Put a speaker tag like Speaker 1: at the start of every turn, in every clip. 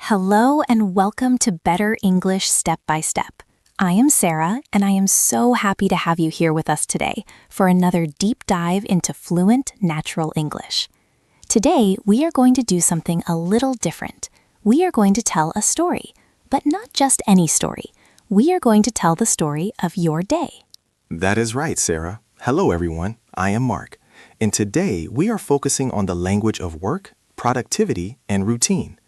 Speaker 1: Hello and welcome to Better English Step by Step. I am Sarah, and I am so happy to have you here with us today for another deep dive into fluent natural English. Today, we are going to do something a little different. We are going to tell a story, but not just any story. We are going to tell the story of your day.
Speaker 2: That is right, Sarah. Hello, everyone. I am Mark. And today, we are focusing on the language of work, productivity, and routine.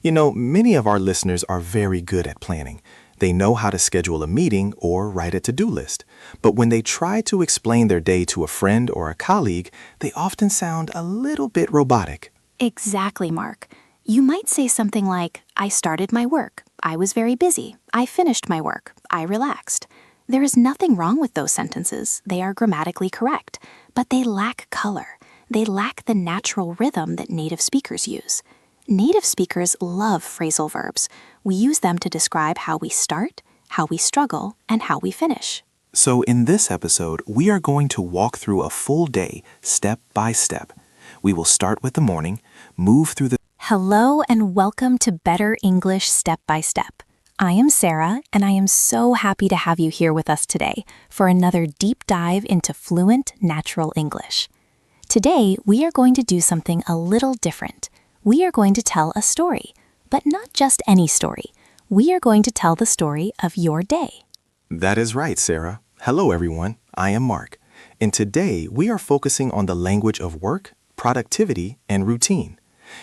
Speaker 2: You know, many of our listeners are very good at planning. They know how to schedule a meeting or write a to-do list. But when they try to explain their day to a friend or a colleague, they often sound a little bit robotic.
Speaker 1: Exactly, Mark. You might say something like, I started my work. I was very busy. I finished my work. I relaxed. There is nothing wrong with those sentences. They are grammatically correct, but they lack color. They lack the natural rhythm that native speakers use. Native speakers love phrasal verbs. We use them to describe how we start, how we struggle, and how we finish.
Speaker 2: So in this episode, we are going to walk through a full day, step by step. We will start with the morning, move through the...
Speaker 1: Hello and welcome to Better English Step by Step. I am Sarah, and I am so happy to have you here with us today for another deep dive into fluent natural English. Today, we are going to do something a little different. We are going to tell a story, but not just any story. We are going to tell the story of your day.
Speaker 2: That is right, Sarah. Hello, everyone. I am Mark. And today, we are focusing on the language of work, productivity, and routine.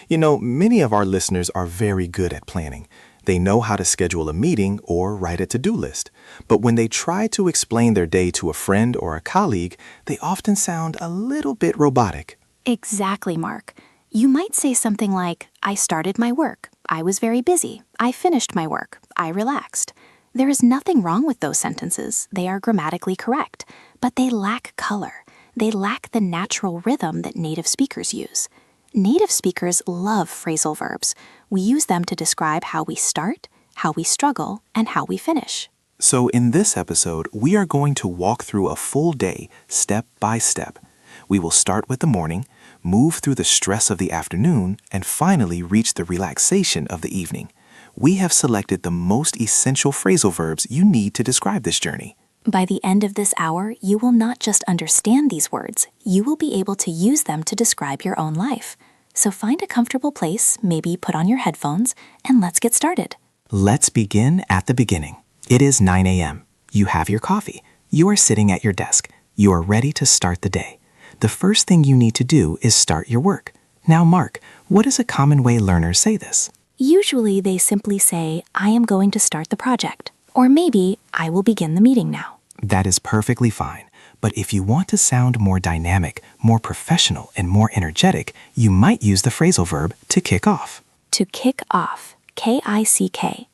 Speaker 2: You know, many of our listeners are very good at planning. They know how to schedule a meeting or write a to-do list. But when they try to explain their day to a friend or a colleague, they often sound a little bit robotic.
Speaker 1: Exactly, Mark. You might say something like, I started my work. I was very busy. I finished my work. I relaxed. There is nothing wrong with those sentences. They are grammatically correct, but they lack color. They lack the natural rhythm that native speakers use. Native speakers love phrasal verbs. We use them to describe how we start, how we struggle, and how we finish.
Speaker 2: So in this episode, we are going to walk through a full day, step by step. We will start with the morning, move through the stress of the afternoon, and finally reach the relaxation of the evening. We have selected the most essential phrasal verbs you need to describe this journey.
Speaker 1: By the end of this hour, you will not just understand these words, you will be able to use them to describe your own life. So find a comfortable place, maybe put on your headphones, and let's get started.
Speaker 3: Let's begin at the beginning. It is 9 a.m. You have your coffee. You are sitting at your desk. You are ready to start the day. The first thing you need to do is start your work. Now, Mark, what is a common way learners say this?
Speaker 1: Usually they simply say, I am going to start the project. Or maybe, I will begin the meeting now.
Speaker 3: That is perfectly fine. But if you want to sound more dynamic, more professional, and more energetic, you might use the phrasal verb to kick off.
Speaker 1: To kick off, K-I-C-K-O-F-F.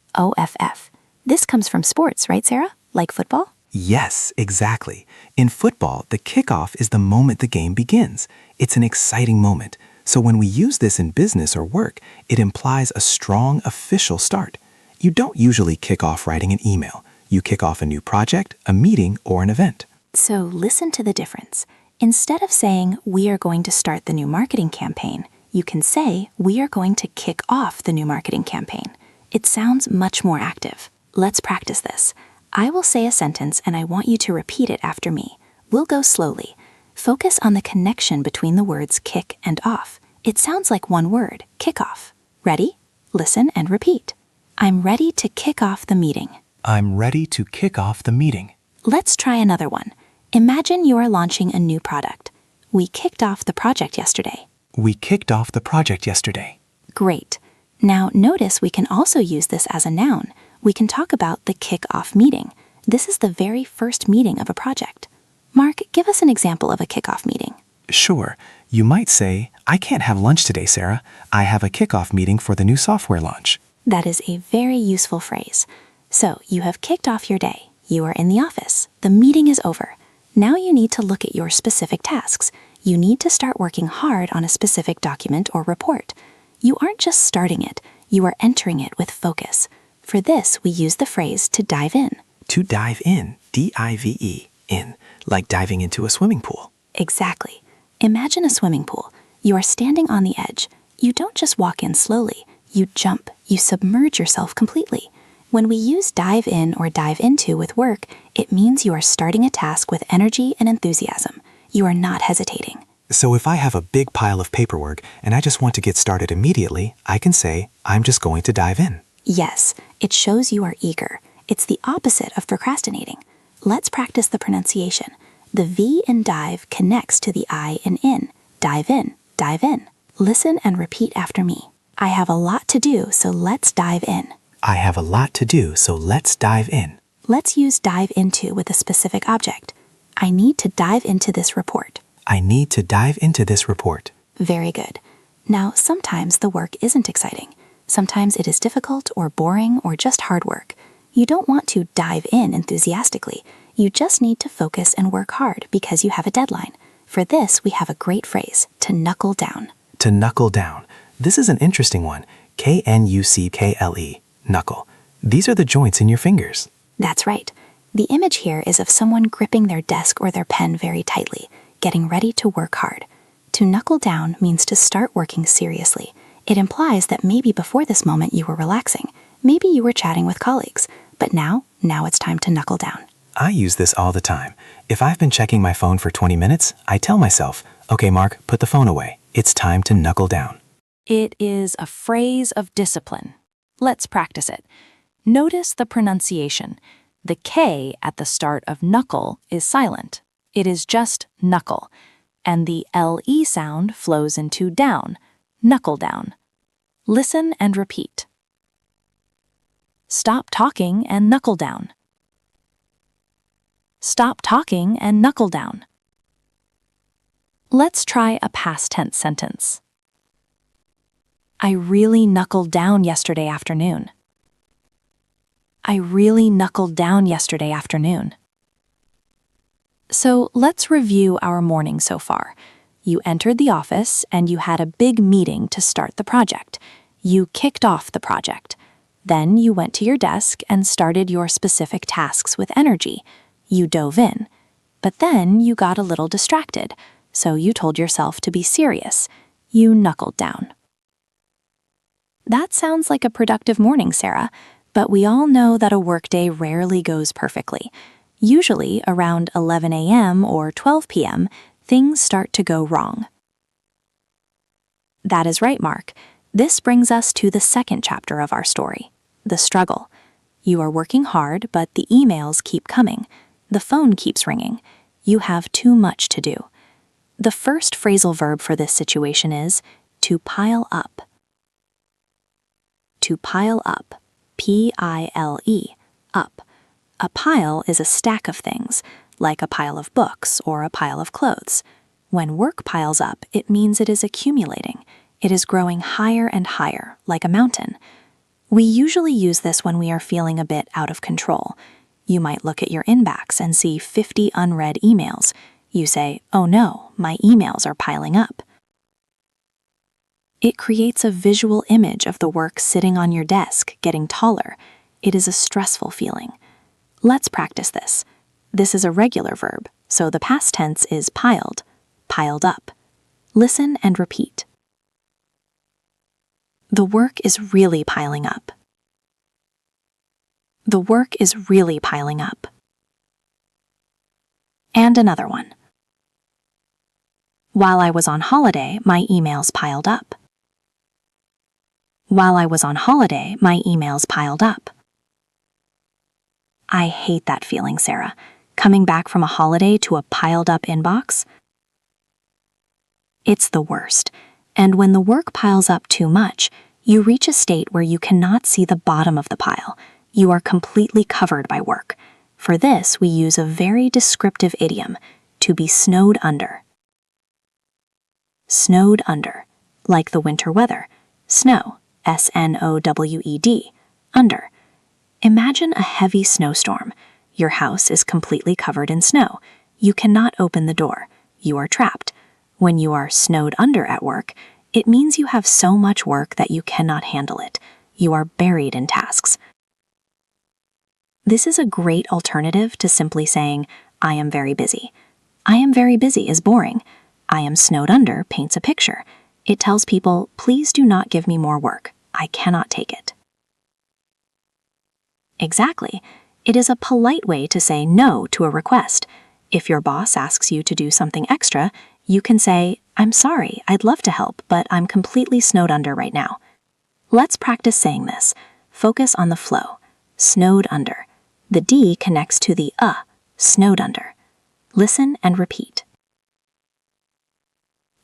Speaker 1: This comes from sports, right, Sarah? Like football?
Speaker 3: Yes, exactly. In football, the kickoff is the moment the game begins. It's an exciting moment. So when we use this in business or work, it implies a strong official start. You don't usually kick off writing an email. You kick off a new project, a meeting, or an event.
Speaker 1: So listen to the difference. Instead of saying, we are going to start the new marketing campaign, you can say, we are going to kick off the new marketing campaign. It sounds much more active. Let's practice this. I will say a sentence and I want you to repeat it after me. We'll go slowly. Focus on the connection between the words kick and off. It sounds like one word, kickoff. Ready? Listen and repeat. I'm ready to kick off the meeting.
Speaker 3: I'm ready to kick off the meeting.
Speaker 1: Let's try another one. Imagine you are launching a new product. We kicked off the project yesterday.
Speaker 3: We kicked off the project yesterday.
Speaker 1: Great. Now notice we can also use this as a noun. We can talk about the kick-off meeting. This is the very first meeting of a project. Mark, give us an example of a kick-off meeting.
Speaker 3: Sure. You might say, I can't have lunch today, Sarah. I have a kickoff meeting for the new software launch.
Speaker 1: That is a very useful phrase. So you have kicked off your day. You are in the office. The meeting is over. Now you need to look at your specific tasks. You need to start working hard on a specific document or report. You aren't just starting it. You are entering it with focus. For this, we use the phrase to dive in.
Speaker 3: To dive in, D-I-V-E, in, like diving into a swimming pool.
Speaker 1: Exactly. Imagine a swimming pool. You are standing on the edge. You don't just walk in slowly. You jump, you submerge yourself completely. When we use dive in or dive into with work, it means you are starting a task with energy and enthusiasm. You are not hesitating.
Speaker 3: So if I have a big pile of paperwork and I just want to get started immediately, I can say, I'm just going to dive in.
Speaker 1: Yes, it shows you are eager. It's the opposite of procrastinating. Let's practice the pronunciation. The V in dive connects to the I in in. Dive in, dive in. Listen and repeat after me. I have a lot to do, so let's dive in.
Speaker 3: I have a lot to do, so let's dive in.
Speaker 1: Let's use dive into with a specific object. I need to dive into this report.
Speaker 3: I need to dive into this report.
Speaker 1: Very good. Now, sometimes the work isn't exciting. Sometimes it is difficult or boring or just hard work. You don't want to dive in enthusiastically. You just need to focus and work hard because you have a deadline. For this, we have a great phrase, to knuckle down.
Speaker 3: To knuckle down. This is an interesting one. K-N-U-C-K-L-E. Knuckle. These are the joints in your fingers.
Speaker 1: That's right. The image here is of someone gripping their desk or their pen very tightly, getting ready to work hard. To knuckle down means to start working seriously. It implies that maybe before this moment you were relaxing. Maybe you were chatting with colleagues. But now it's time to knuckle down.
Speaker 3: I use this all the time. If I've been checking my phone for 20 minutes, I tell myself, okay, Mark, put the phone away. It's time to knuckle down.
Speaker 4: It is a phrase of discipline. Let's practice it. Notice the pronunciation. The K at the start of knuckle is silent. It is just knuckle. And the LE sound flows into down, knuckle down. Listen and repeat. Stop talking and knuckle down. Stop talking and knuckle down. Let's try a past tense sentence. I really knuckled down yesterday afternoon. I really knuckled down yesterday afternoon. So let's review our morning so far. You entered the office and you had a big meeting to start the project. You kicked off the project. Then you went to your desk and started your specific tasks with energy. You dove in. But then you got a little distracted, so you told yourself to be serious. You knuckled down. That sounds like a productive morning, Sarah, but we all know that a workday rarely goes perfectly. Usually, around 11 a.m. or 12 p.m., things start to go wrong. That is right, Mark. This brings us to the second chapter of our story, the struggle. You are working hard, but the emails keep coming. The phone keeps ringing. You have too much to do. The first phrasal verb for this situation is to pile up. To pile up, P-I-L-E, up. A pile is a stack of things, like a pile of books or a pile of clothes. When work piles up, it means it is accumulating. It is growing higher and higher, like a mountain. We usually use this when we are feeling a bit out of control. You might look at your inbox and see 50 unread emails. You say, oh no, my emails are piling up. It creates a visual image of the work sitting on your desk, getting taller. It is a stressful feeling. Let's practice this. This is a regular verb, so the past tense is piled, piled up. Listen and repeat. The work is really piling up. The work is really piling up. And another one. While I was on holiday, my emails piled up. While I was on holiday, my emails piled up. I hate that feeling, Sarah. Coming back from a holiday to a piled-up inbox? It's the worst. And when the work piles up too much, you reach a state where you cannot see the bottom of the pile. You are completely covered by work. For this, we use a very descriptive idiom, to be snowed under. Snowed under, like the winter weather. Snow, S-N-O-W-E-D, under. Imagine a heavy snowstorm. Your house is completely covered in snow. You cannot open the door. You are trapped. When you are snowed under at work, it means you have so much work that you cannot handle it. You are buried in tasks. This is a great alternative to simply saying, I am very busy. I am very busy is boring. I am snowed under paints a picture. It tells people, please do not give me more work.
Speaker 1: I cannot take it. Exactly. It is a polite way to say no to a request. If your boss asks you to do something extra, you can say, I'm sorry, I'd love to help, but I'm completely snowed under right now. Let's practice saying this. Focus on the flow. Snowed under. The D connects to the snowed under. Listen and repeat.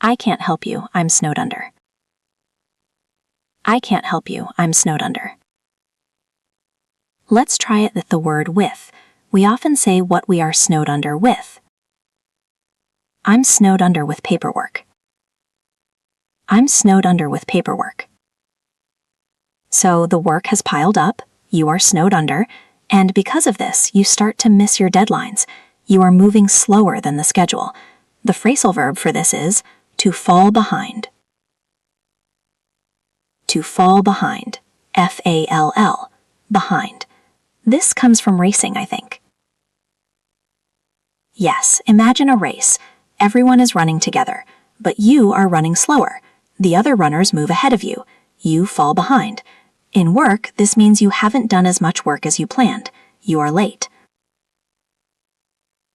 Speaker 1: I can't help you, I'm snowed under. I can't help you, I'm snowed under. Let's try it with the word with. We often say what we are snowed under with. I'm snowed under with paperwork. I'm snowed under with paperwork. So the work has piled up, you are snowed under, and because of this, you start to miss your deadlines. You are moving slower than the schedule. The phrasal verb for this is to fall behind. To fall behind. F-A-L-L. Behind. This comes from racing, I think. Yes, imagine a race. Everyone is running together, but you are running slower. The other runners move ahead of you. You fall behind. In work, this means you haven't done as much work as you planned. You are late.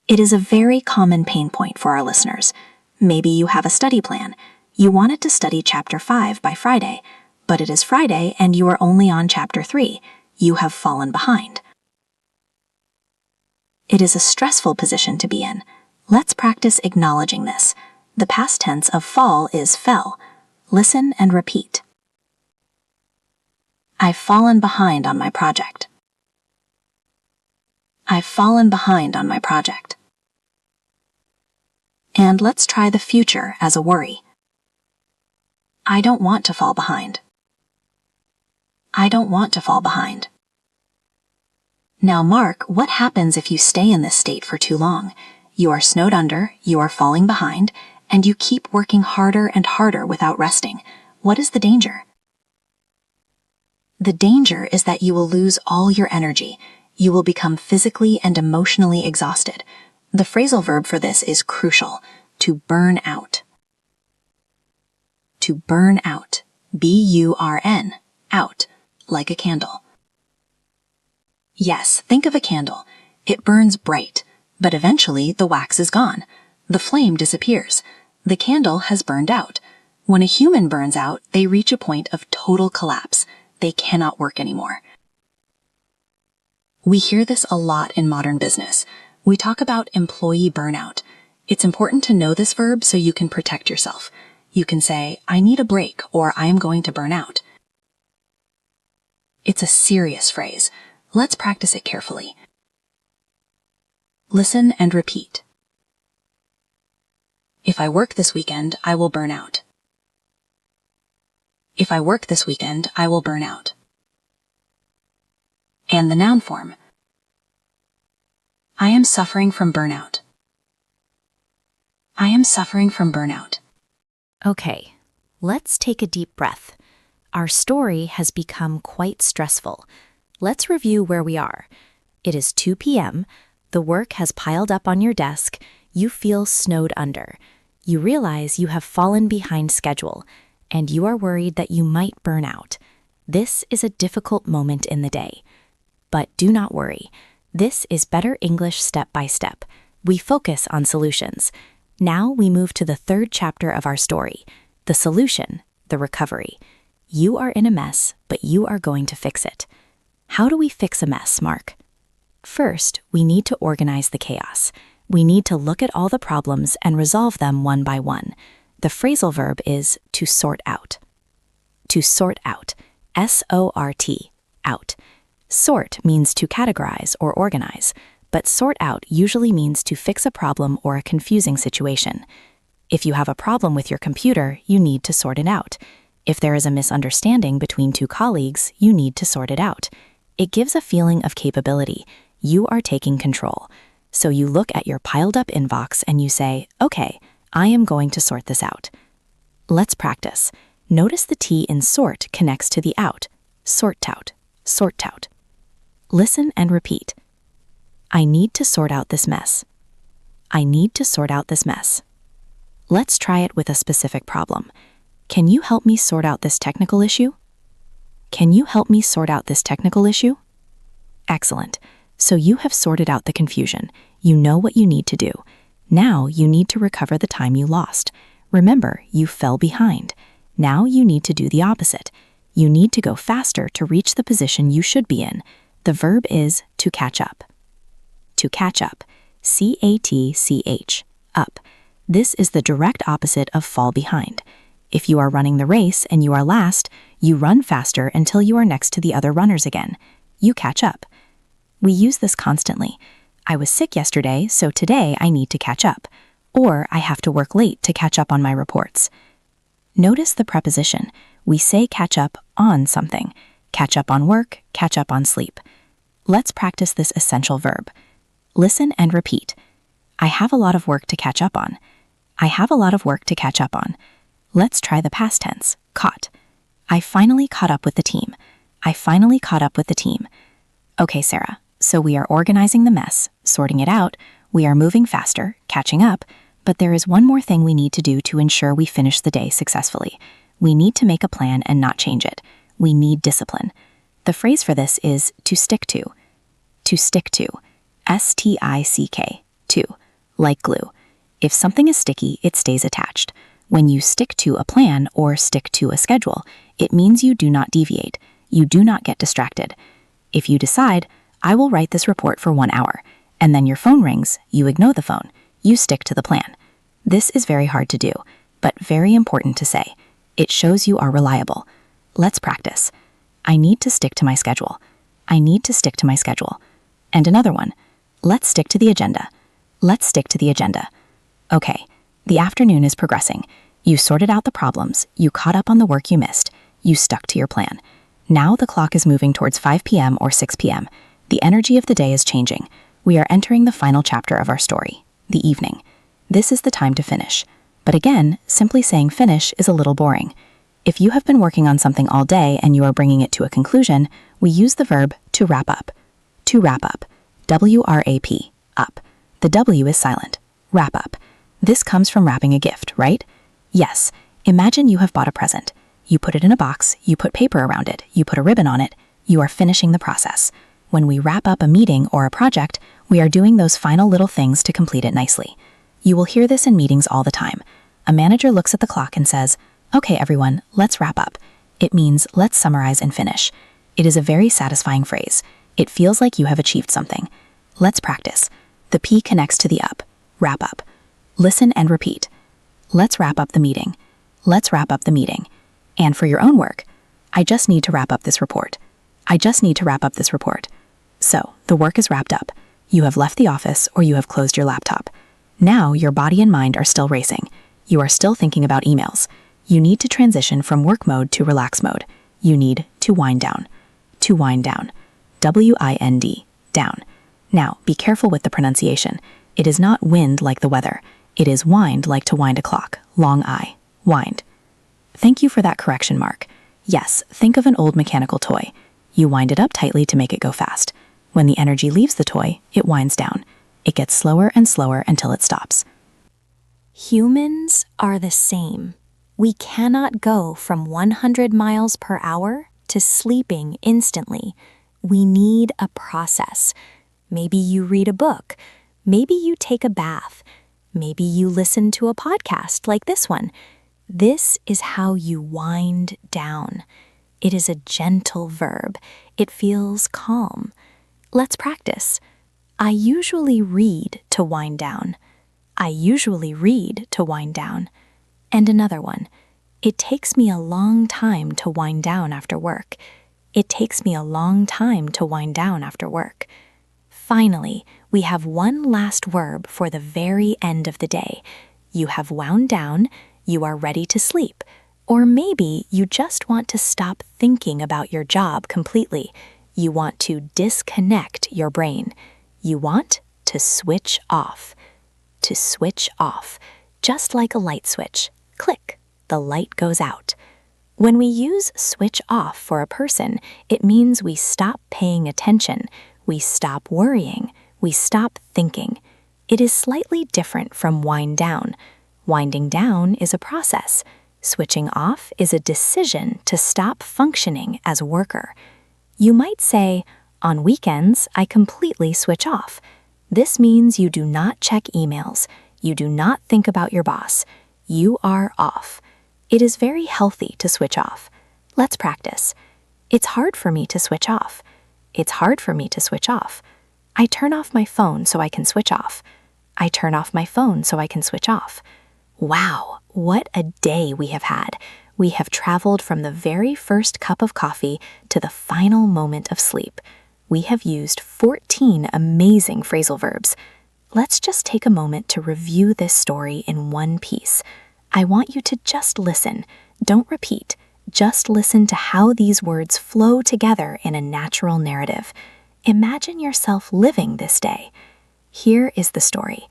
Speaker 1: It is a very common pain point for our listeners. Maybe you have a study plan. You wanted to study Chapter 5 by Friday, but it is Friday and you are only on Chapter 3. You have fallen behind. It is a stressful position to be in. Let's practice acknowledging this. The past tense of fall is fell. Listen and repeat. I've fallen behind on my project. I've fallen behind on my project. And let's try the future as a worry. I don't want to fall behind. I don't want to fall behind. Now, Mark, what happens if you stay in this state for too long? You are snowed under, you are falling behind, and you keep working harder and harder without resting. What is the danger? The danger is that you will lose all your energy. You will become physically and emotionally exhausted. The phrasal verb for this is crucial. To burn out. To burn out. B-U-R-N. Out. Like a candle. Yes, think of a candle. It burns bright, but eventually the wax is gone. The flame disappears. The candle has burned out. When a human burns out, they reach a point of total collapse. They cannot work anymore. We hear this a lot in modern business. We talk about employee burnout. It's important to know this verb so you can protect yourself. You can say, I need a break, or I am going to burn out. It's a serious phrase. Let's practice it carefully. Listen and repeat. If I work this weekend, I will burn out. If I work this weekend, I will burn out. And the noun form. I am suffering from burnout. I am suffering from burnout.
Speaker 4: Okay, let's take a deep breath. Our story has become quite stressful. Let's review where we are. It is 2 p.m. The work has piled up on your desk. You feel snowed under. You realize you have fallen behind schedule, and you are worried that you might burn out. This is a difficult moment in the day. But do not worry. This is Better English Step by Step. We focus on solutions. Now we move to the third chapter of our story, the solution, the recovery. You are in a mess, but you are going to fix it. How do we fix a mess, Mark? First, we need to organize the chaos. We need to look at all the problems and resolve them one by one. The phrasal verb is to sort out. To sort out. S-O-R-T. Out. Sort means to categorize or organize, but sort out usually means to fix a problem or a confusing situation. If you have a problem with your computer, you need to sort it out. If there is a misunderstanding between two colleagues, you need to sort it out. It gives a feeling of capability. You are taking control. So you look at your piled-up inbox and you say, okay, I am going to sort this out. Let's practice. Notice the T in sort connects to the out. Sort out. Sort out. Listen and repeat. I need to sort out this mess. I need to sort out this mess. Let's try it with a specific problem. Can you help me sort out this technical issue? Can you help me sort out this technical issue? Excellent. So you have sorted out the confusion. You know what you need to do. Now you need to recover the time you lost. Remember, you fell behind. Now you need to do the opposite. You need to go faster to reach the position you should be in. The verb is to catch up. To catch up. C-A-T-C-H. Up. This is the direct opposite of fall behind. If you are running the race and you are last, you run faster until you are next to the other runners again. You catch up. We use this constantly. I was sick yesterday, so today I need to catch up. Or I have to work late to catch up on my reports. Notice the preposition. We say catch up on something. Catch up on work, catch up on sleep. Let's practice this essential verb. Listen and repeat. I have a lot of work to catch up on. I have a lot of work to catch up on. Let's try the past tense, caught. I finally caught up with the team. I finally caught up with the team. Okay, Sarah, so we are organizing the mess, sorting it out, we are moving faster, catching up, but there is one more thing we need to do to ensure we finish the day successfully. We need to make a plan and not change it. We need discipline. The phrase for this is to stick to. To stick to. S-T-I-C-K. To. Like glue. If something is sticky, it stays attached. When you stick to a plan or stick to a schedule, it means you do not deviate. You do not get distracted. If you decide, I will write this report for 1 hour, and then your phone rings, you ignore the phone. You stick to the plan. This is very hard to do, but very important to say. It shows you are reliable. Let's practice. I need to stick to my schedule. I need to stick to my schedule. And another one. Let's stick to the agenda. Let's stick to the agenda. Okay, the afternoon is progressing. You sorted out the problems. You caught up on the work you missed. You stuck to your plan. Now the clock is moving towards 5 p.m. or 6 p.m. The energy of the day is changing. We are entering the final chapter of our story, the evening. This is the time to finish. But again, simply saying finish is a little boring. If you have been working on something all day and you are bringing it to a conclusion, we use the verb to wrap up. To wrap up. W-R-A-P. Up. The W is silent. Wrap up. This comes from wrapping a gift, right? Yes. Imagine you have bought a present. You put it in a box, you put paper around it, you put a ribbon on it. You are finishing the process. When we wrap up a meeting or a project, we are doing those final little things to complete it nicely. You will hear this in meetings all the time. A manager looks at the clock and says, "Okay, everyone, let's wrap up." It means let's summarize and finish. It is a very satisfying phrase. It feels like you have achieved something. Let's practice. The P connects to the up. Wrap up. Listen and repeat. Let's wrap up the meeting. Let's wrap up the meeting. And for your own work, I just need to wrap up this report. I just need to wrap up this report. So, the work is wrapped up. You have left the office or you have closed your laptop. Now your body and mind are still racing. You are still thinking about emails. You need to transition from work mode to relax mode. You need to wind down. To wind down. W-I-N-D. Down. Now, be careful with the pronunciation. It is not wind like the weather. It is wind like to wind a clock. Long I. Wind. Thank you for that correction, Mark. Yes, think of an old mechanical toy. You wind it up tightly to make it go fast. When the energy leaves the toy, it winds down. It gets slower and slower until it stops.
Speaker 1: Humans are the same. We cannot go from 100 miles per hour to sleeping instantly. We need a process. Maybe you read a book. Maybe you take a bath. Maybe you listen to a podcast like this one. This is how you wind down. It is a gentle verb. It feels calm. Let's practice. I usually read to wind down. I usually read to wind down. And another one. It takes me a long time to wind down after work. It takes me a long time to wind down after work. Finally, we have one last verb for the very end of the day. You have wound down, you are ready to sleep, or maybe you just want to stop thinking about your job completely. You want to disconnect your brain. You want to switch off. To switch off, just like a light switch. Click, the light goes out. When we use switch off for a person, it means we stop paying attention, we stop worrying, we stop thinking. It is slightly different from wind down. Winding down is a process.
Speaker 4: Switching off is a decision to stop functioning as a worker. You might say, on weekends, I completely switch off. This means you do not check emails. You do not think about your boss. You are off. It is very healthy to switch off. Let's practice. It's hard for me to switch off. It's hard for me to switch off. I turn off my phone so I can switch off. I turn off my phone so I can switch off. Wow, what a day we have had. We have traveled from the very first cup of coffee to the final moment of sleep. We have used 14 amazing phrasal verbs. Let's just take a moment to review this story in one piece. I want you to just listen. Don't repeat. Just listen to how these words flow together in a natural narrative. Imagine yourself living this day. Here is the story.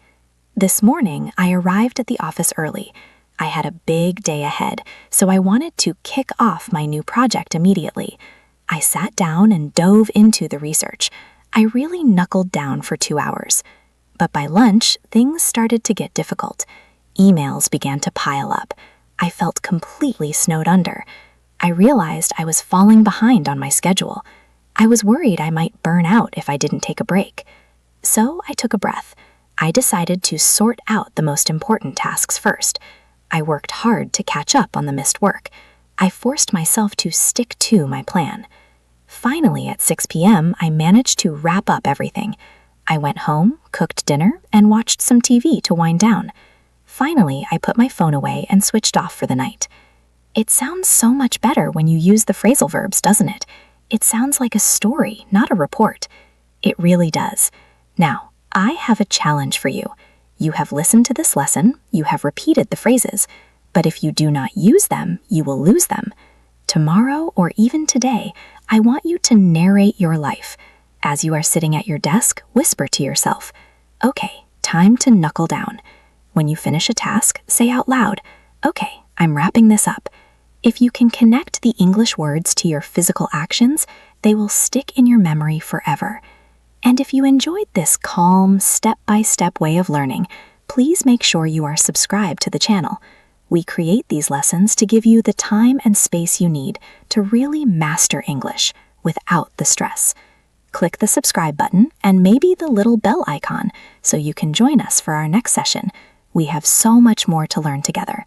Speaker 4: This morning, I arrived at the office early. I had a big day ahead, so I wanted to kick off my new project immediately. I sat down and dove into the research. I really knuckled down for 2 hours. But by lunch, things started to get difficult. Emails began to pile up. I felt completely snowed under. I realized I was falling behind on my schedule. I was worried I might burn out if I didn't take a break. So I took a breath. I decided to sort out the most important tasks first. I worked hard to catch up on the missed work. I forced myself to stick to my plan. Finally, at 6 p.m., I managed to wrap up everything. I went home, cooked dinner, and watched some TV to wind down. Finally, I put my phone away and switched off for the night. It sounds so much better when you use the phrasal verbs, doesn't it? It sounds like a story, not a report. It really does. Now, I have a challenge for you. You have listened to this lesson, you have repeated the phrases, but if you do not use them, you will lose them. Tomorrow or even today, I want you to narrate your life. As you are sitting at your desk, whisper to yourself, "Okay, time to knuckle down." When you finish a task, say out loud, "Okay, I'm wrapping this up." If you can connect the English words to your physical actions, they will stick in your memory forever. And if you enjoyed this calm, step-by-step way of learning, please make sure you are subscribed to the channel. We create these lessons to give you the time and space you need to really master English without the stress. Click the subscribe button and maybe the little bell icon so you can join us for our next session. We have so much more to learn together.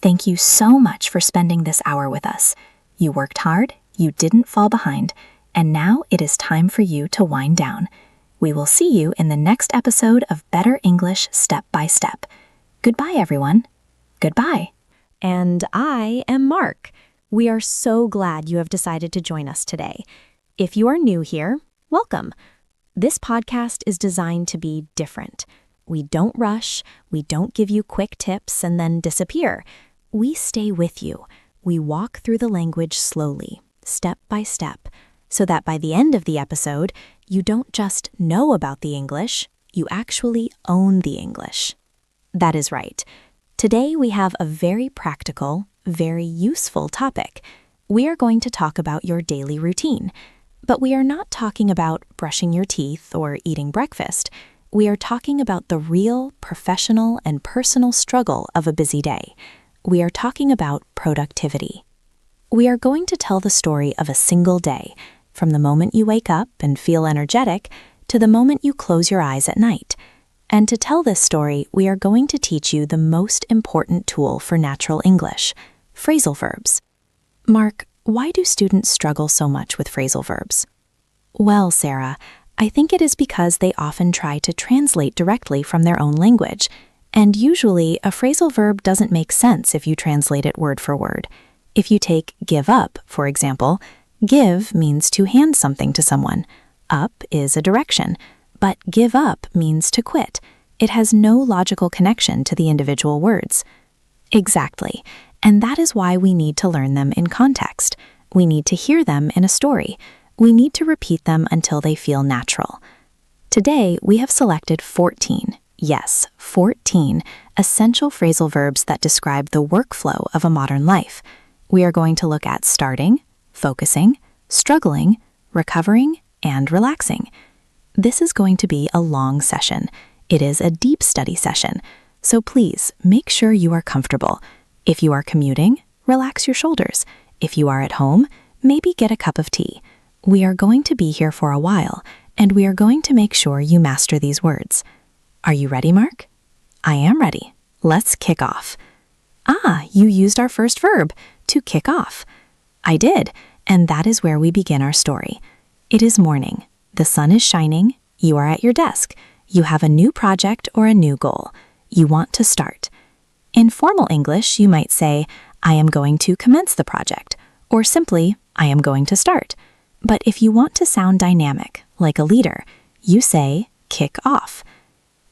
Speaker 4: Thank you so much for spending this hour with us. You worked hard, you didn't fall behind, and now it is time for you to wind down. We will see you in the next episode of Better English Step by Step. Goodbye, everyone. Goodbye.
Speaker 1: And I am Mark. We are so glad you have decided to join us today. If you are new here, welcome. This podcast is designed to be different. We don't rush, we don't give you quick tips and then disappear. We stay with you. We walk through the language slowly, step by step, so that by the end of the episode, you don't just know about the English, you actually own the English. That is right. Today we have a very practical, very useful topic. We are going to talk about your daily routine, but we are not talking about brushing your teeth or eating breakfast. We are talking about the real, professional, and personal struggle of a busy day. We are talking about productivity. We are going to tell the story of a single day, from the moment you wake up and feel energetic to the moment you close your eyes at night. And to tell this story, we are going to teach you the most important tool for natural English, phrasal verbs. Mark, why do students struggle so much with phrasal verbs? Well, Sarah, I think it is because they often try to translate directly from their own language, and usually a phrasal verb doesn't make sense if you translate it word for word. If you take give up, for example, give means to hand something to someone. Up is a direction, but give up means to quit. It has no logical connection to the individual words. Exactly, and that is why we need to learn them in context. We need to hear them in a story. We need to repeat them until they feel natural. Today, we have selected 14, yes, 14 essential phrasal verbs that describe the workflow of a modern life. We are going to look at starting, focusing, struggling, recovering, and relaxing. This is going to be a long session. It is a deep study session, so please make sure you are comfortable. If you are commuting, relax your shoulders. If you are at home, maybe get a cup of tea. We are going to be here for a while, and we are going to make sure you master these words. Are you ready, Mark? I am ready. Let's kick off. Ah, you used our first verb, to kick off. I did, and that is where we begin our story. It is morning. The sun is shining. You are at your desk. You have a new project or a new goal. You want to start. In formal English, you might say, I am going to commence the project, or simply, I am going to start. But if you want to sound dynamic, like a leader, you say, kick off.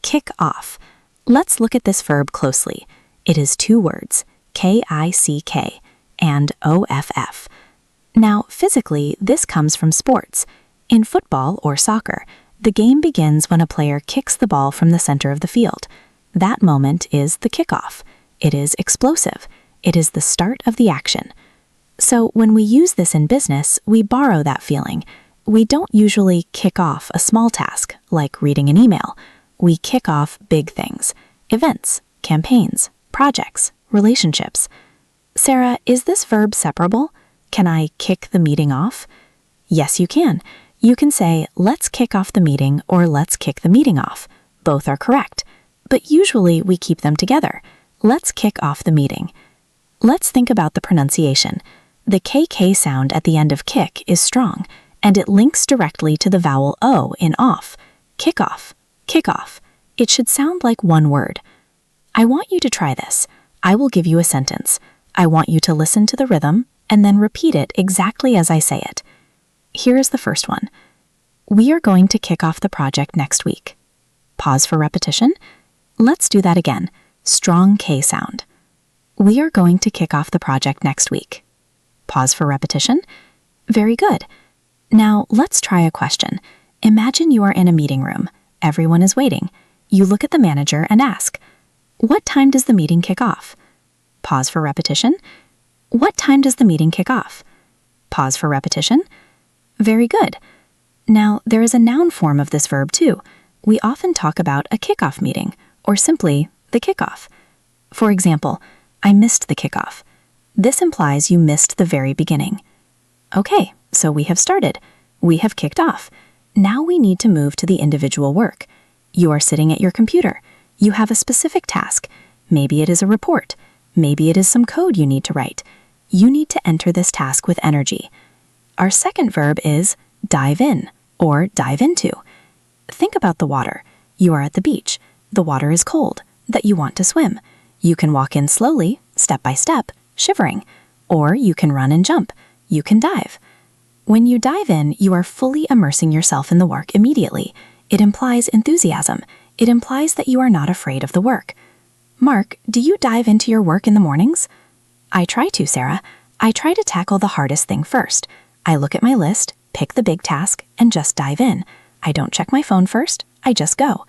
Speaker 1: Kick off. Let's look at this verb closely. It is 2 words, K-I-C-K and O-F-F. Now, physically, this comes from sports. In football or soccer, the game begins when a player kicks the ball from the center of the field. That moment is the kickoff. It is explosive. It is the start of the action. So when we use this in business, we borrow that feeling. We don't usually kick off a small task, like reading an email. We kick off big things, events, campaigns, projects, relationships. Sarah, is this verb separable? Can I kick the meeting off? Yes, you can. You can say, let's kick off the meeting or let's kick the meeting off. Both are correct. But usually we keep them together. Let's kick off the meeting. Let's think about the pronunciation. The KK sound at the end of kick is strong, and it links directly to the vowel O in off. Kick off, kick off. It should sound like one word. I want you to try this. I will give you a sentence. I want you to listen to the rhythm and then repeat it exactly as I say it. Here is the first one. We are going to kick off the project next week. Pause for repetition. Let's do that again. Strong K sound. We are going to kick off the project next week. Pause for repetition. Very good. Now, let's try a question. Imagine you are in a meeting room. Everyone is waiting. You look at the manager and ask, what time does the meeting kick off? Pause for repetition. What time does the meeting kick off? Pause for repetition. Very good. Now, there is a noun form of this verb too. We often talk about a kickoff meeting, or simply the kickoff. For example, I missed the kickoff. This implies you missed the very beginning. Okay, so we have started. We have kicked off. Now we need to move to the individual work. You are sitting at your computer. You have a specific task. Maybe it is a report. Maybe it is some code you need to write. You need to enter this task with energy. Our second verb is dive in or dive into. Think about the water. You are at the beach. The water is cold, that you want to swim. You can walk in slowly, step by step, shivering. Or you can run and jump. You can dive. When you dive in, you are fully immersing yourself in the work immediately. It implies enthusiasm. It implies that you are not afraid of the work. Mark, do you dive into your work in the mornings? I try to, Sarah. I try to tackle the hardest thing first. I look at my list, pick the big task, and just dive in. I don't check my phone first. I just go.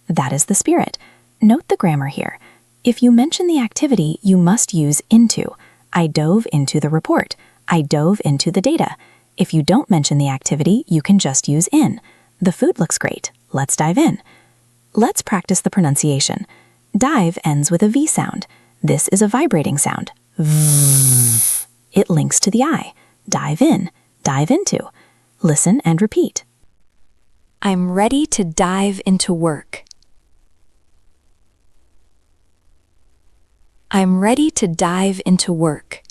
Speaker 1: That is the spirit. Note the grammar here. If you mention the activity, you must use into. I dove into the report. I dove into the data. If you don't mention the activity, you can just use in. The food looks great. Let's dive in. Let's practice the pronunciation. Dive ends with a V sound. This is a vibrating sound. V. It links to the I. Dive in. Dive into. Listen and repeat.
Speaker 4: I'm ready to dive into work. I'm ready to dive into work.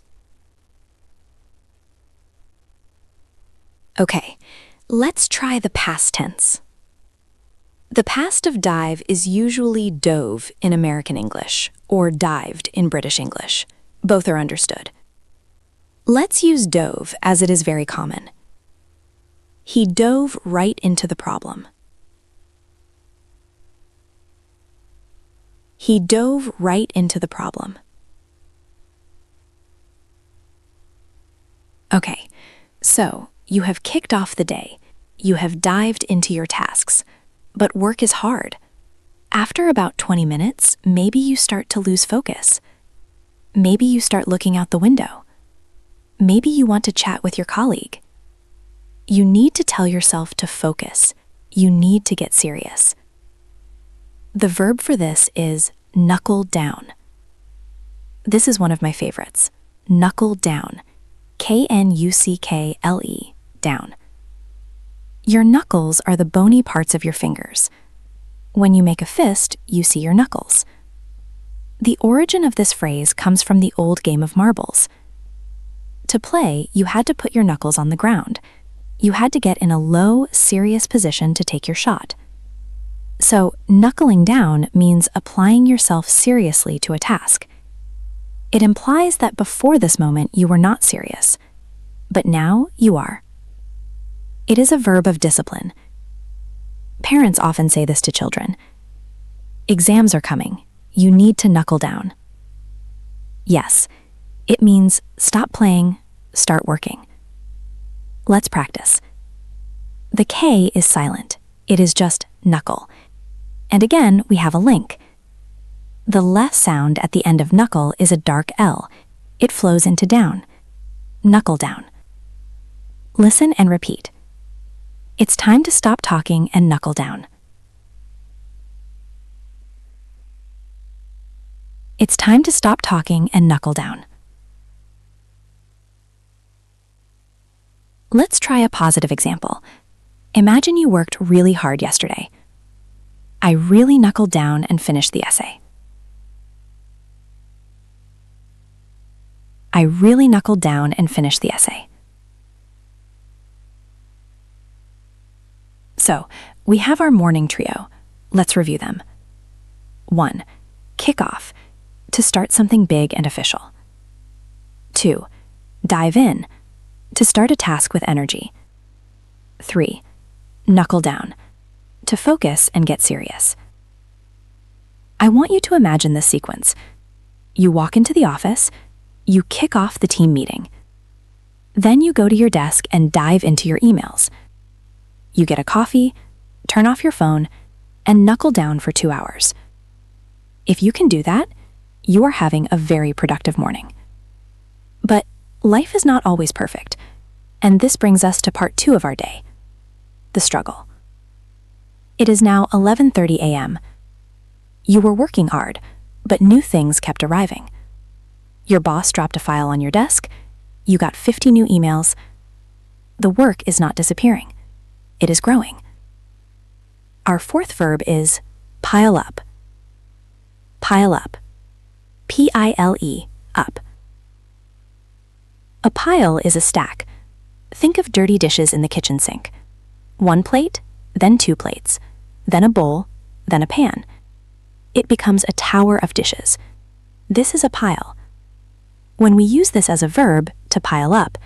Speaker 4: Okay, let's try the past tense. The past of dive is usually dove in American English or dived in British English. Both are understood. Let's use dove as it is very common. He dove right into the problem. He dove right into the problem. Okay, so you have kicked off the day. You have dived into your tasks. But work is hard. After about 20 minutes, maybe you start to lose focus. Maybe you start looking out the window. Maybe you want to chat with your colleague. You need to tell yourself to focus. You need to get serious. The verb for this is knuckle down. This is one of my favorites. Knuckle down. K-N-U-C-K-L-E, down. Your knuckles are the bony parts of your fingers. When you make a fist, you see your knuckles. The origin of this phrase comes from the old game of marbles. To play, you had to put your knuckles on the ground. You had to get in a low, serious position to take your shot. So, knuckling down means applying yourself seriously to a task. It implies that before this moment you were not serious, but now you are. It is a verb of discipline. Parents often say this to children. Exams are coming. You need to knuckle down. Yes, it means stop playing, start working. Let's practice. The K is silent. It is just knuckle. And again, we have a link. The less sound at the end of knuckle is a dark L. It flows into down. Knuckle down. Listen and repeat. It's time to stop talking and knuckle down. It's time to stop talking and knuckle down. Let's try a positive example. Imagine you worked really hard yesterday. I really knuckled down and finished the essay. I really knuckled down and finished the essay. So, we have our morning trio. Let's review them. 1. Kick off, to start something big and official. 2. Dive in, to start a task with energy. 3. Knuckle down, to focus and get serious. I want you to imagine this sequence. You walk into the office, you kick off the team meeting. Then you go to your desk and dive into your emails. You get a coffee, turn off your phone, and knuckle down for 2 hours. If you can do that, you are having a very productive morning. But life is not always perfect, and this brings us to part 2 of our day, the struggle. It is now 11:30 a.m. You were working hard, but new things kept arriving. Your boss dropped a file on your desk, you got 50 new emails. The work is not disappearing. It is growing. Our 4th verb is pile up. Pile up. P-I-L-E, up. A pile is a stack. Think of dirty dishes in the kitchen sink. 1 plate, then 2 plates, then a bowl, then a pan. It becomes a tower of dishes. This is a pile. When we use this as a verb, to pile up,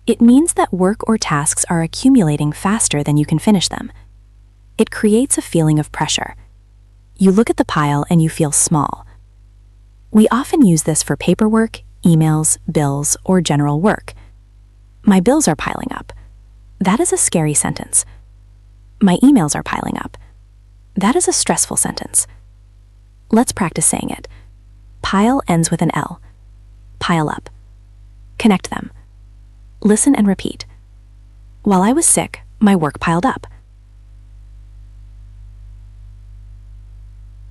Speaker 4: it means that work or tasks are accumulating faster than you can finish them. It creates a feeling of pressure. You look at the pile and you feel small. We often use this for paperwork, emails, bills, or general work. My bills are piling up. That is a scary sentence. My emails are piling up. That is a stressful sentence. Let's practice saying it. Pile ends with an L. Pile up. Connect them. Listen and repeat. While I was sick, my work piled up.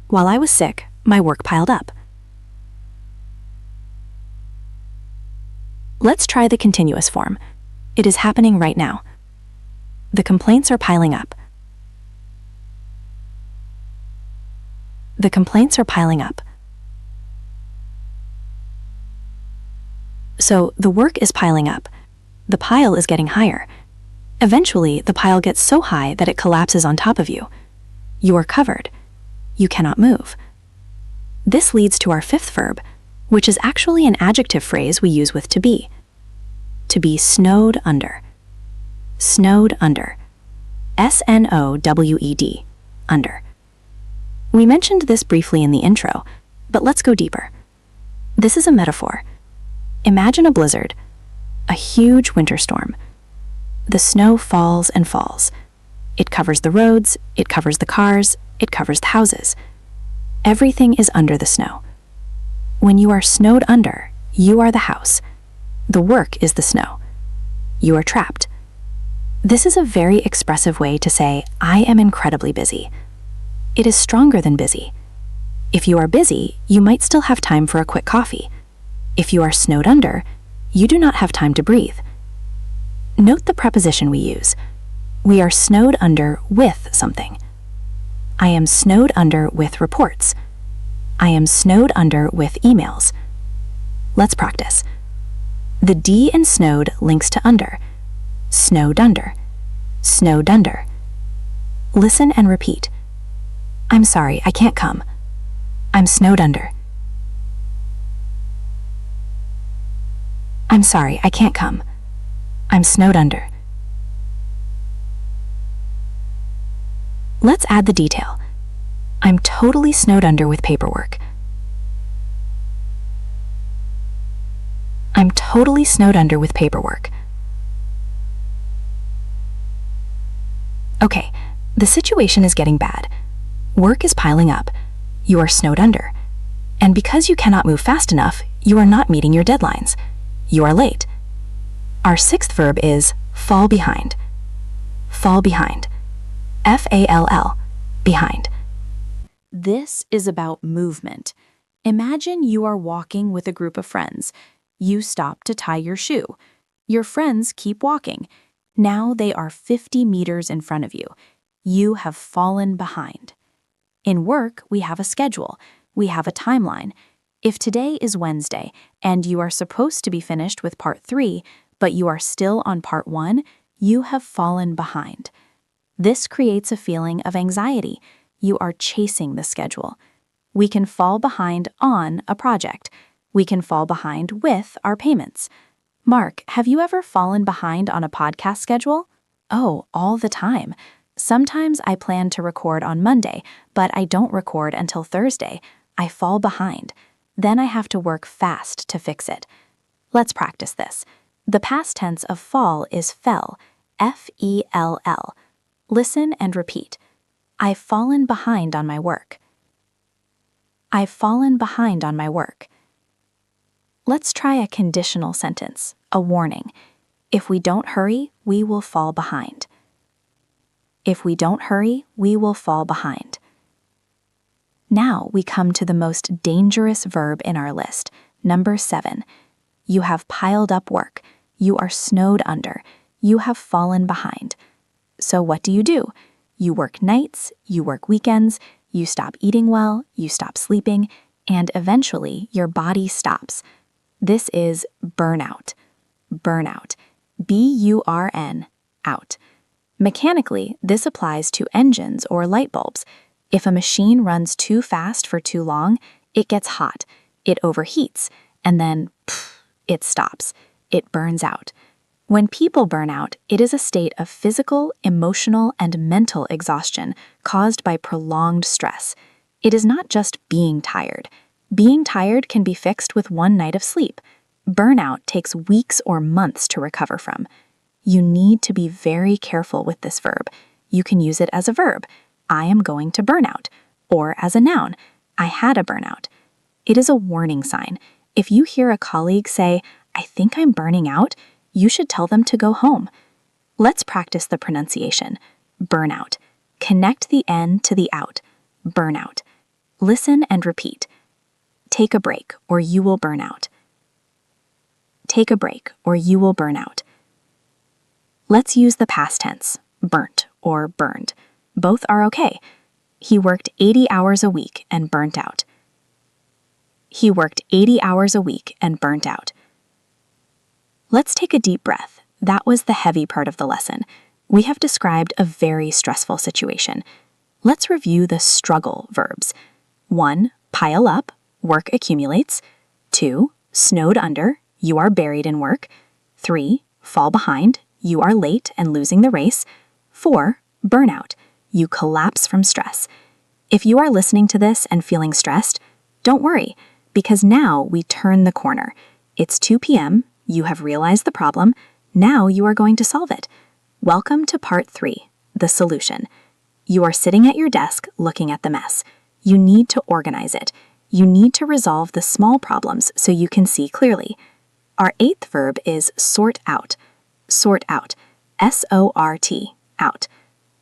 Speaker 4: While I was sick, my work piled up. Let's try the continuous form. It is happening right now. The complaints are piling up. The complaints are piling up. So the work is piling up. The pile is getting higher. Eventually, the pile gets so high that it collapses on top of you. You are covered. You cannot move. This leads to our 5th verb, which is actually an adjective phrase we use with to be. To be snowed under. Snowed under. S-N-O-W-E-D, under. We mentioned this briefly in the intro, but let's go deeper. This is a metaphor. Imagine a blizzard, a huge winter storm. The snow falls and falls. It covers the roads, it covers the cars, it covers the houses. Everything is under the snow. When you are snowed under, you are the house. The work is the snow. You are trapped. This is a very expressive way to say, I am incredibly busy. It is stronger than busy. If you are busy, you might still have time for a quick coffee.
Speaker 1: If you are snowed under, you do not have time to breathe. Note the preposition we use. We are snowed under with something. I am snowed under with reports. I am snowed under with emails. Let's practice. The D in snowed links to under. Snowed under. Snowed under. Listen and repeat. I'm sorry, I can't come. I'm snowed under. I'm sorry, I can't come. I'm snowed under. Let's add the detail. I'm totally snowed under with paperwork. I'm totally snowed under with paperwork. Okay, the situation is getting bad. Work is piling up. You are snowed under. And because you cannot move fast enough, you are not meeting your deadlines. You are late. Our sixth verb is fall behind. Fall behind. F-A-L-L, behind.
Speaker 4: This is about movement. Imagine you are walking with a group of friends. You stop to tie your shoe. Your friends keep walking. Now they are 50 meters in front of you. You have fallen behind. In work, we have a schedule. We have a timeline. If today is Wednesday and you are supposed to be finished with part 3, but you are still on part 1, you have fallen behind. This creates a feeling of anxiety. You are chasing the schedule. We can fall behind on a project. We can fall behind with our payments. Mark, have you ever fallen behind on a podcast schedule? Oh, all the time. Sometimes I plan to record on Monday, but I don't record until Thursday. I fall behind. Then I have to work fast to fix it. Let's practice this. The past tense of fall is fell, F-E-L-L. Listen and repeat. I've fallen behind on my work. I've fallen behind on my work. Let's try a conditional sentence, a warning. If we don't hurry, we will fall behind. If we don't hurry, we will fall behind. Now we come to the most dangerous verb in our list, number 7. You have piled up work. You are snowed under. You have fallen behind. So what do? You work nights, you work weekends, you stop eating well, you stop sleeping, and eventually your body stops. This is burnout. Burnout. B-U-R-N, out. Mechanically, this applies to engines or light bulbs. If a machine runs too fast for too long, it gets hot, it overheats, and then it stops. It burns out. When people burn out, it is a state of physical, emotional, and mental exhaustion caused by prolonged stress. It is not just being tired. Being tired can be fixed with one night of sleep. Burnout takes weeks or months to recover from. You need to be very careful with this verb. You can use it as a verb, I am going to burn out, or as a noun, I had a burnout. It is a warning sign. If you hear a colleague say, I think I'm burning out, you should tell them to go home. Let's practice the pronunciation. Burnout. Connect the N to the out. Burnout. Listen and repeat. Take a break, or you will burn out. Take a break, or you will burn out. Let's use the past tense, burnt or burned. Both are okay. He worked 80 hours a week and burnt out. He worked 80 hours a week and burnt out. Let's take a deep breath. That was the heavy part of the lesson. We have described a very stressful situation. Let's review the struggle verbs. 1. Pile up, work accumulates. 2. Snowed under, you are buried in work. 3. Fall behind, you are late and losing the race. 4. Burnout, you collapse from stress. If you are listening to this and feeling stressed, don't worry, because now we turn the corner. It's 2 p.m., you have realized the problem, now you are going to solve it. Welcome to part 3, the solution. You are sitting at your desk looking at the mess. You need to organize it. You need to resolve the small problems so you can see clearly. Our 8th verb is sort out. Sort out. S-O-R-T, out.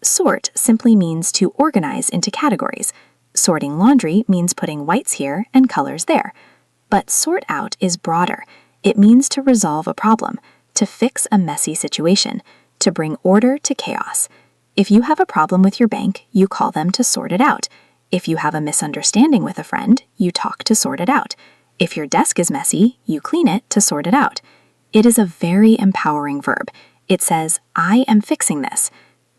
Speaker 4: Sort simply means to organize into categories. Sorting laundry means putting whites here and colors there.
Speaker 1: But sort out is broader. It means to resolve a problem, to fix a messy situation, to bring order to chaos. If you have a problem with your bank, you call them to sort it out. If you have a misunderstanding with a friend, you talk to sort it out. If your desk is messy, you clean it to sort it out. It is a very empowering verb. It says, I am fixing this.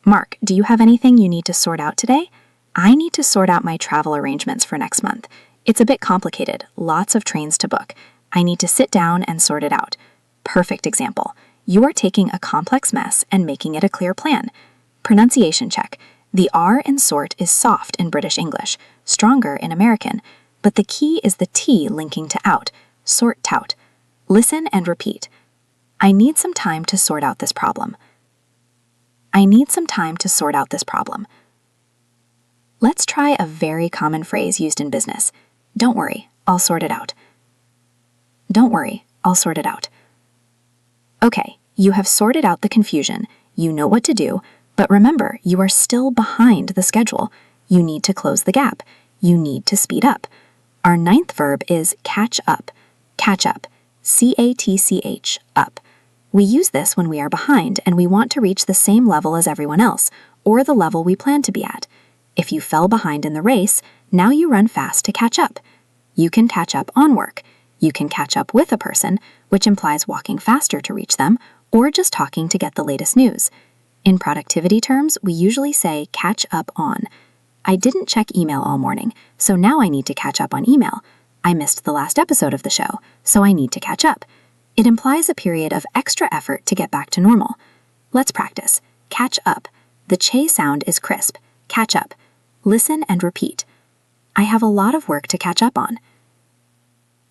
Speaker 1: Mark, do you have anything you need to sort out today? I need to sort out my travel arrangements for next month. It's a bit complicated, lots of trains to book. I need to sit down and sort it out. Perfect example. You are taking a complex mess and making it a clear plan. Pronunciation check. The R in sort is soft in British English, stronger in American, but the key is the T linking to out, sort tout. Listen and repeat. I need some time to sort out this problem. I need some time to sort out this problem. Let's try a very common phrase used in business. Don't worry, I'll sort it out. Don't worry, I'll sort it out. Okay, you have sorted out the confusion, you know what to do, but remember, you are still behind the schedule. You need to close the gap. You need to speed up. Our ninth verb is catch up. Catch up. C-A-T-C-H, up. We use this when we are behind and we want to reach the same level as everyone else, or the level we plan to be at. If you fell behind in the race, now you run fast to catch up. You can catch up on work. You can catch up with a person, which implies walking faster to reach them, or just talking to get the latest news. In productivity terms, we usually say catch up on. I didn't check email all morning, so now I need to catch up on email. I missed the last episode of the show, so I need to catch up. It implies a period of extra effort to get back to normal. Let's practice. Catch up. The che sound is crisp. Catch up. Listen and repeat. I have a lot of work to catch up on.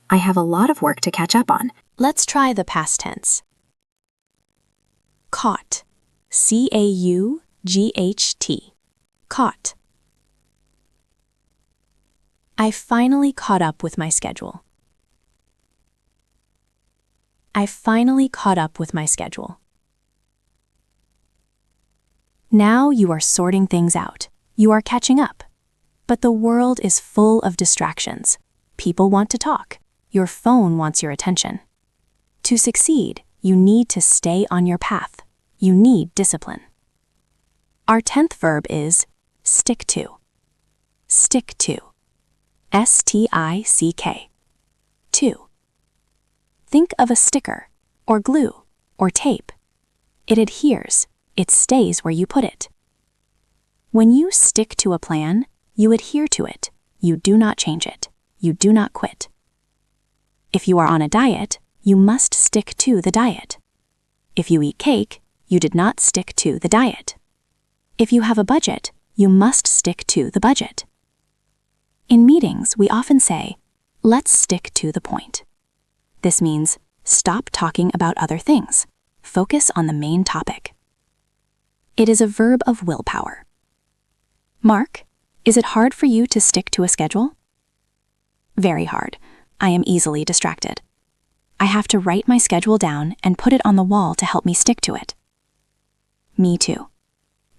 Speaker 1: I have a lot of work to catch up on.
Speaker 4: Let's try the past tense. Caught. C-A-U-G-H-T. Caught. I finally caught up with my schedule. I finally caught up with my schedule. Now you are sorting things out. You are catching up. But the world is full of distractions. People want to talk. Your phone wants your attention. To succeed, you need to stay on your path. You need discipline. Our 10th verb is stick to. Stick to. S-T-I-C-K. To. Think of a sticker, or glue, or tape. It adheres. It stays where you put it. When you stick to a plan, you adhere to it. You do not change it. You do not quit. If you are on a diet, you must stick to the diet. If you eat cake, you did not stick to the diet. If you have a budget, you must stick to the budget. In meetings, we often say, let's stick to the point. This means stop talking about other things. Focus on the main topic. It is a verb of willpower. Mark, is it hard for you to stick to a schedule? Very hard. I am easily distracted. I have to write my schedule down and put it on the wall to help me stick to it. Me too.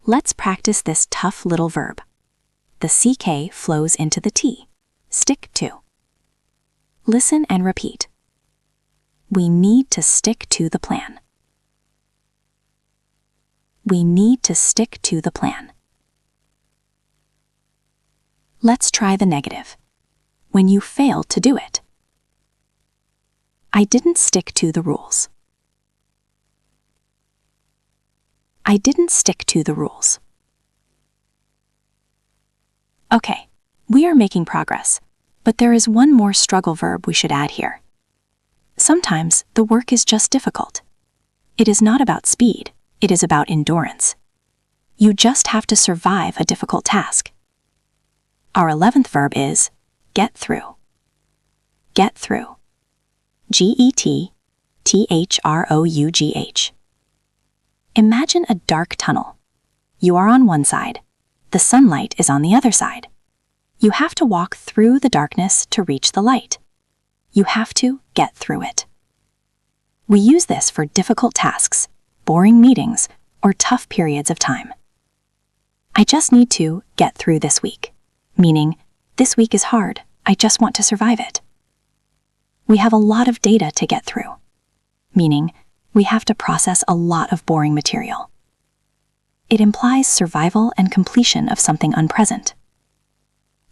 Speaker 4: Let's practice this tough little verb. The CK flows into the T. Stick to. Listen and repeat. We need to stick to the plan. We need to stick to the plan. Let's try the negative. When you failed to do it. I didn't stick to the rules. I didn't stick to the rules. Okay, we are making progress, but there is one more struggle verb we should add here. Sometimes the work is just difficult. It is not about speed, it is about endurance. You just have to survive a difficult task. Our 11th verb is get through. Get through. G-E-T-T-H-R-O-U-G-H. Imagine a dark tunnel. You are on one side. The sunlight is on the other side. You have to walk through the darkness to reach the light. You have to get through it. We use this for difficult tasks, boring meetings, or tough periods of time. I just need to get through this week, meaning this week is hard, I just want to survive it.
Speaker 1: We have a lot of data to get through, meaning we have to process a lot of boring material. It implies survival and completion of something unpresent.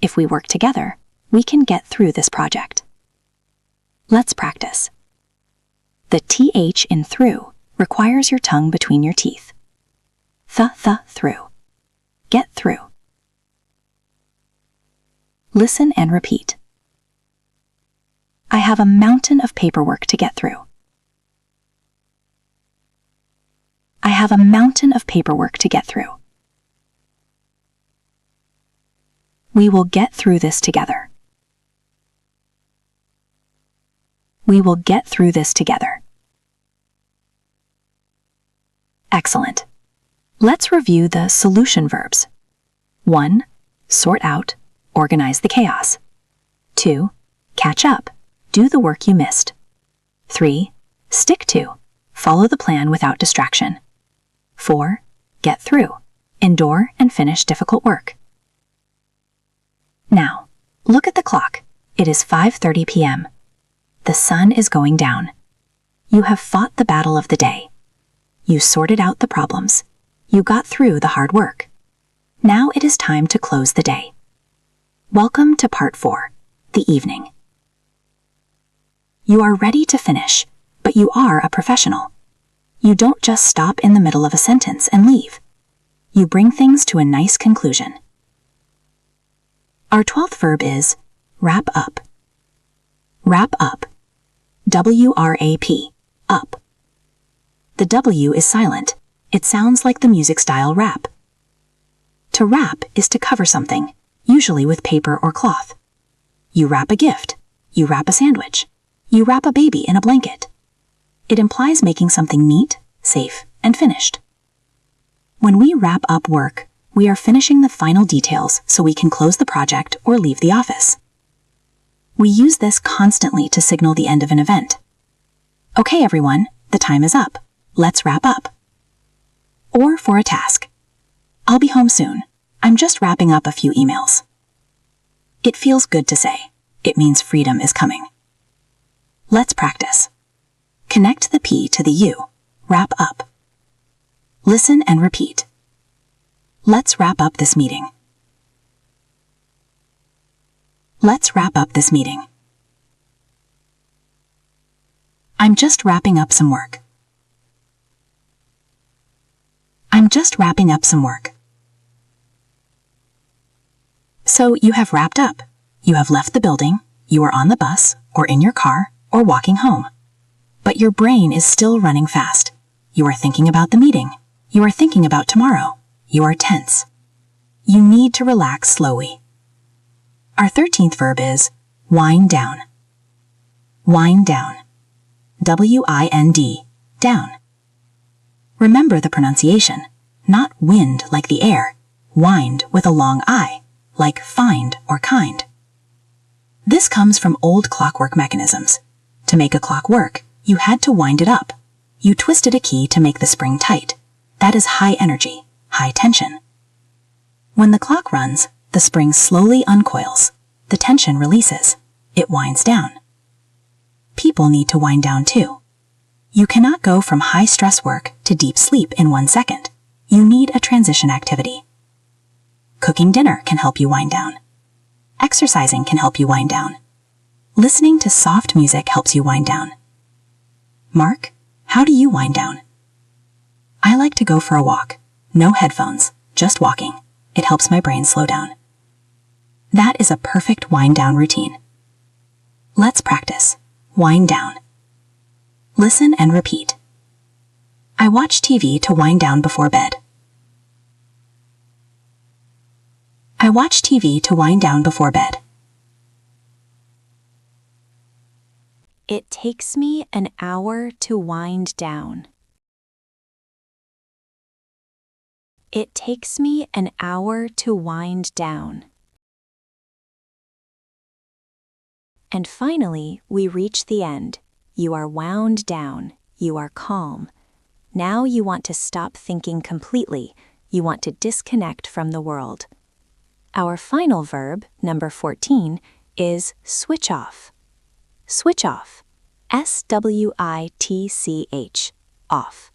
Speaker 1: If we work together, we can get through this project. Let's practice. The TH in through requires your tongue between your teeth. Through. Get through. Listen and repeat. I have a mountain of paperwork to get through. I have a mountain of paperwork to get through. We will get through this together. We will get through this together. Excellent. Let's review the solution verbs. 1. Sort out, organize the chaos. 2. Catch up, do the work you missed. 3. Stick to, follow the plan without distraction. 4. Get through, endure and finish difficult work. Now, look at the clock. It is 5:30 p.m. The sun is going down. You have fought the battle of the day. You sorted out the problems. You got through the hard work. Now it is time to close the day. Welcome to part 4, the evening. You are ready to finish, but you are a professional. You don't just stop in the middle of a sentence and leave. You bring things to a nice conclusion. Our 12th verb is wrap up. Wrap up. W-R-A-P, up. The W is silent. It sounds like the music style rap. To wrap is to cover something, usually with paper or cloth. You wrap a gift. You wrap a sandwich. You wrap a baby in a blanket. It implies making something neat, safe, and finished. When we wrap up work, we are finishing the final details so we can close the project or leave the office. We use this constantly to signal the end of an event. Okay, everyone, the time is up. Let's wrap up. Or for a task. I'll be home soon. I'm just wrapping up a few emails. It feels good to say. It means freedom is coming. Let's practice. Connect the P to the U. Wrap up. Listen and repeat. Let's wrap up this meeting. Let's wrap up this meeting. I'm just wrapping up some work. I'm just wrapping up some work. So you have wrapped up. You have left the building, you are on the bus, or in your car, or walking home. But your brain is still running fast. You are thinking about the meeting. You are thinking about tomorrow. You are tense. You need to relax slowly. Our 13th verb is wind down. Wind down. W-I-N-D, down. Remember the pronunciation, not wind like the air, wind with a long I, like find or kind. This comes from old clockwork mechanisms. To make a clock work, you had to wind it up. You twisted a key to make the spring tight. That is high energy, high tension. When the clock runs, the spring slowly uncoils. The tension releases. It winds down. People need to wind down too. You cannot go from high-stress work to deep sleep in 1 second. You need a transition activity. Cooking dinner can help you wind down. Exercising can help you wind down. Listening to soft music helps you wind down. Mark, how do you wind down? I like to go for a walk. No headphones, just walking. It helps my brain slow down. That is a perfect wind down routine. Let's practice. Wind down. Listen and repeat. I watch TV to wind down before bed. I watch TV to wind down before bed.
Speaker 4: It takes me an hour to wind down. It takes me an hour to wind down. And finally, we reach the end. You are wound down. You are calm. Now you want to stop thinking completely. You want to disconnect from the world. Our final verb, number 14, is switch off.
Speaker 1: Switch off. S-W-I-T-C-H. Off.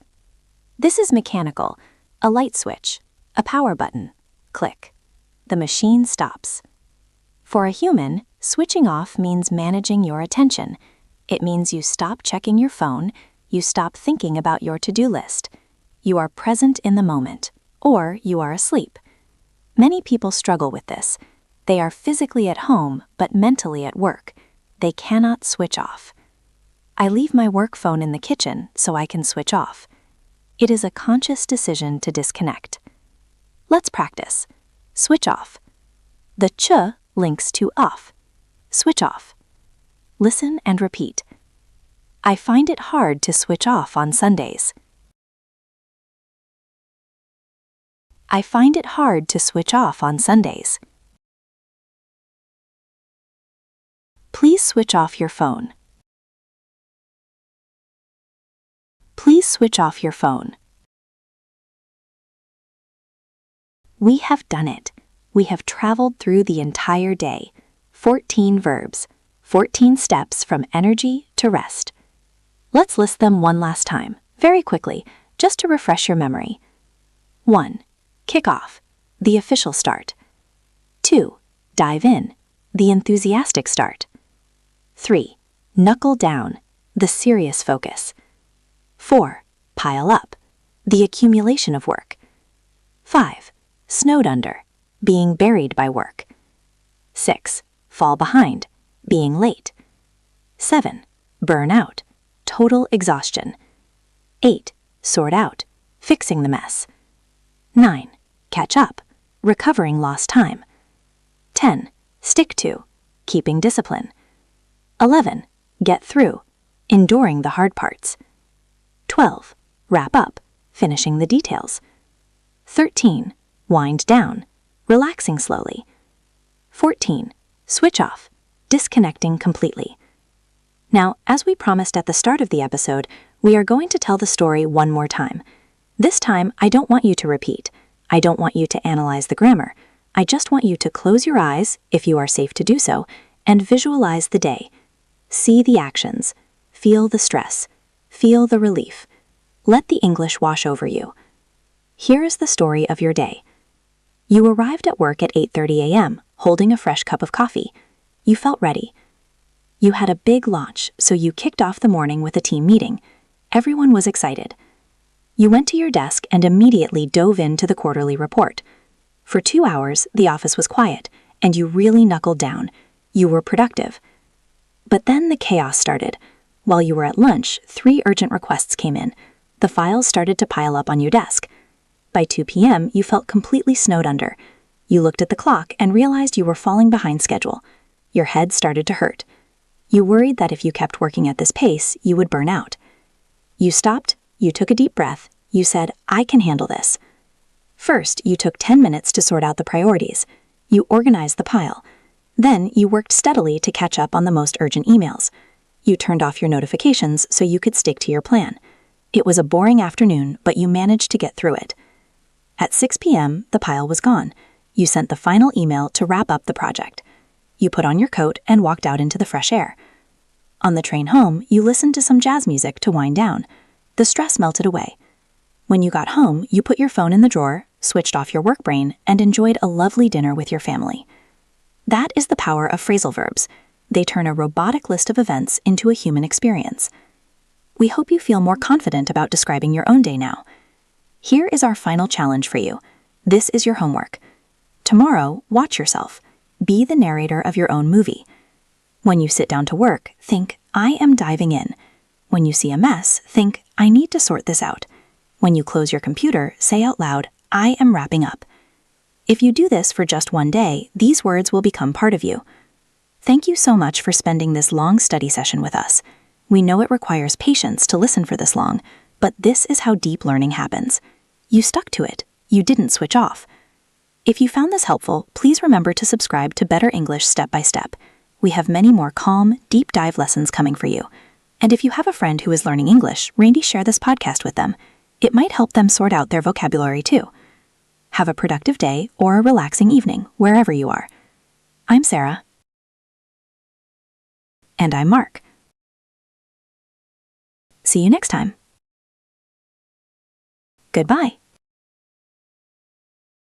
Speaker 1: This is mechanical. A light switch. A power button. Click. The machine stops. For a human, switching off means managing your attention. It means you stop checking your phone, you stop thinking about your to-do list. You are present in the moment, or you are asleep. Many people struggle with this. They are physically at home, but mentally at work. They cannot switch off. I leave my work phone in the kitchen so I can switch off. It is a conscious decision to disconnect. Let's practice. Switch off. The ch links to off. Switch off. Listen and repeat. I find it hard to switch off on Sundays. I find it hard to switch off on Sundays. Please switch off your phone. Please switch off your phone. We have done it. We have traveled through the entire day. 14 verbs, 14 steps from energy to rest. Let's list them one last time, very quickly, just to refresh your memory. 1. Kick off, the official start. 2. Dive in, the enthusiastic start. 3. Knuckle down, the serious focus. 4. Pile up, the accumulation of work. 5. Snowed under, being buried by work. 6. Fall behind, being late. 7. Burn out, total exhaustion. 8. Sort out, fixing the mess. 9. Catch up, recovering lost time. 10. Stick to, keeping discipline. 11. Get through, enduring the hard parts. 12. Wrap up, finishing the details. 13. Wind down, relaxing slowly. 14. Switch off, disconnecting completely. Now, as we promised at the start of the episode, we are going to tell the story one more time. This time, I don't want you to repeat. I don't want you to analyze the grammar. I just want you to close your eyes, if you are safe to do so, and visualize the day. See the actions. Feel the stress. Feel the relief. Let the English wash over you. Here is the story of your day. You arrived at work at 8:30 a.m., holding a fresh cup of coffee. You felt ready. You had a big launch, so you kicked off the morning with a team meeting. Everyone was excited. You went to your desk and immediately dove into the quarterly report. For 2 hours, the office was quiet, and you really knuckled down. You were productive. But then the chaos started. While you were at lunch, 3 urgent requests came in. The files started to pile up on your desk. By 2 p.m., you felt completely snowed under. You looked at the clock and realized you were falling behind schedule. Your head started to hurt. You worried that if you kept working at this pace, you would burn out. You stopped, you took a deep breath, you said, I can handle this. First, you took 10 minutes to sort out the priorities. You organized the pile. Then, you worked steadily to catch up on the most urgent emails. You turned off your notifications so you could stick to your plan. It was a boring afternoon, but you managed to get through it. At 6 p.m., the pile was gone. You sent the final email to wrap up the project. You put on your coat and walked out into the fresh air. On the train home, you listened to some jazz music to wind down. The stress melted away. When you got home, you put your phone in the drawer, switched off your work brain, and enjoyed a lovely dinner with your family. That is the power of phrasal verbs. They turn a robotic list of events into a human experience. We hope you feel more confident about describing your own day now. Here is our final challenge for you. This is your homework. Tomorrow, watch yourself. Be the narrator of your own movie. When you sit down to work, think, I am diving in. When you see a mess, think, I need to sort this out. When you close your computer, say out loud, I am wrapping up. If you do this for just one day, these words will become part of you. Thank you so much for spending this long study session with us. We know it requires patience to listen for this long, but this is how deep learning happens. You stuck to it. You didn't switch off. If you found this helpful, please remember to subscribe to Better English Step by Step. We have many more calm, deep dive lessons coming for you. And if you have a friend who is learning English, Randy, share this podcast with them. It might help them sort out their vocabulary too. Have a productive day or a relaxing evening, wherever you are. I'm Sarah. And I'm Mark. See you next time. Goodbye.